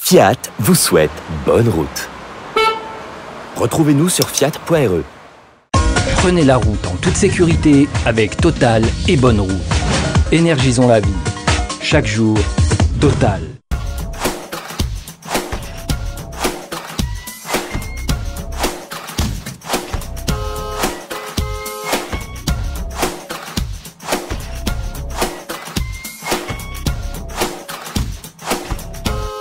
Fiat vous souhaite bonne route. Retrouvez-nous sur fiat.re. Prenez la route en toute sécurité avec Total et Bonne Route. Énergisons la vie. Chaque jour, Total.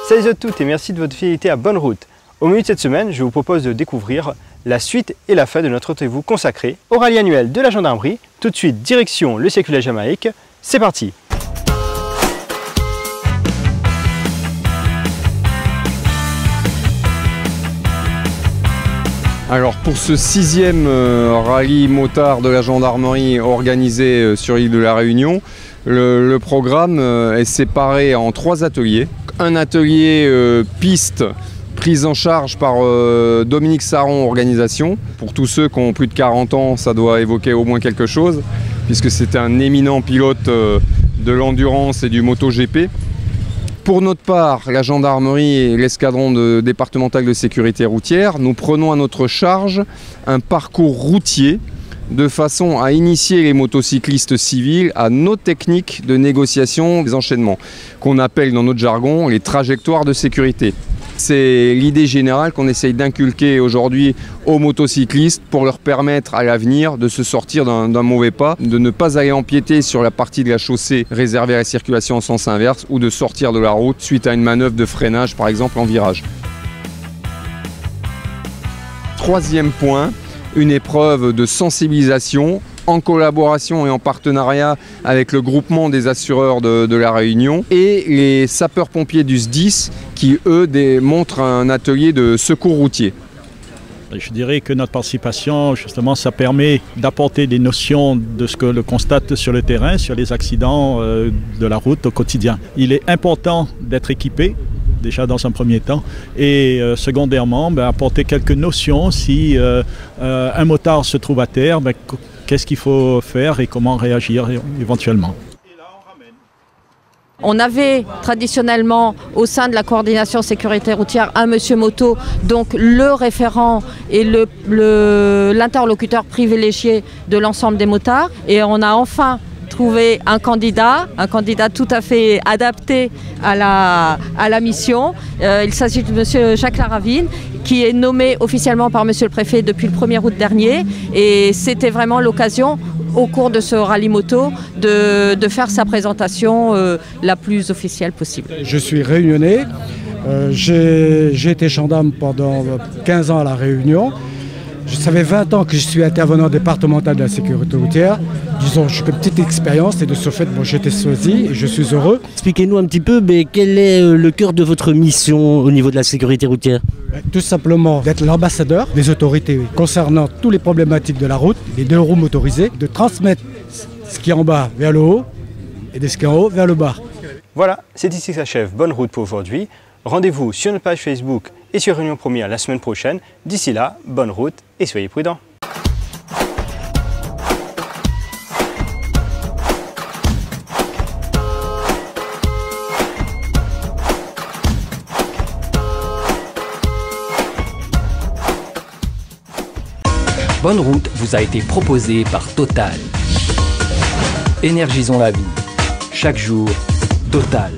Salut à toutes et merci de votre fidélité à Bonne Route. Au menu de cette semaine, je vous propose de découvrir la suite et la fin de notre rendez-vous consacré au rallye annuel de la gendarmerie. Tout de suite, direction le circuit de la Jamaïque. C'est parti! Alors pour ce 6e rallye motard de la gendarmerie organisé sur l'île de la Réunion, le programme est séparé en 3 ateliers. Un atelier piste prise en charge par Dominique Saron, organisation. Pour tous ceux qui ont plus de 40 ans, ça doit évoquer au moins quelque chose, puisque c'est un éminent pilote de l'endurance et du MotoGP. Pour notre part, la gendarmerie et l'escadron départemental de sécurité routière, nous prenons à notre charge un parcours routier de façon à initier les motocyclistes civils à nos techniques de négociation des enchaînements, qu'on appelle dans notre jargon les trajectoires de sécurité. C'est l'idée générale qu'on essaye d'inculquer aujourd'hui aux motocyclistes pour leur permettre à l'avenir de se sortir d'un mauvais pas, de ne pas aller empiéter sur la partie de la chaussée réservée à la circulation en sens inverse ou de sortir de la route suite à une manœuvre de freinage par exemple en virage. 3e point, une épreuve de sensibilisation en collaboration et en partenariat avec le groupement des assureurs de la Réunion et les sapeurs-pompiers du SDIS qui, eux, montrent un atelier de secours routier. Je dirais que notre participation, justement, ça permet d'apporter des notions de ce que l'on constate sur le terrain, sur les accidents de la route au quotidien. Il est important d'être équipé, déjà dans un premier temps, et secondairement, apporter quelques notions si un motard se trouve à terre, qu'est-ce qu'il faut faire et comment réagir éventuellement. On avait traditionnellement au sein de la coordination sécurité routière un monsieur moto, donc le référent et l'interlocuteur privilégié de l'ensemble des motards. Et on a enfin trouvé un candidat tout à fait adapté à la mission. Il s'agit de monsieur Jacques Laravine, qui est nommé officiellement par monsieur le préfet depuis le 1er août dernier. Et c'était vraiment l'occasion, au cours de ce rallye moto, de faire sa présentation la plus officielle possible. Je suis réunionnais, j'ai été gendarme pendant 15 ans à La Réunion. Ça fait 20 ans que je suis intervenant départemental de la sécurité routière. Disons, j'ai une petite expérience et de ce fait, j'ai été choisi et je suis heureux. Expliquez-nous un petit peu, quel est le cœur de votre mission au niveau de la sécurité routière? Tout simplement d'être l'ambassadeur des autorités concernant toutes les problématiques de la route, les 2 roues motorisées, de transmettre ce qui est en bas vers le haut et de ce qui est en haut vers le bas. Voilà, c'est ici que s'achève Bonne Route pour aujourd'hui. Rendez-vous sur notre page Facebook et sur Réunion Première la semaine prochaine. D'ici là, bonne route et soyez prudents. Bonne Route vous a été proposée par Total. Énergisons la vie. Chaque jour, Total.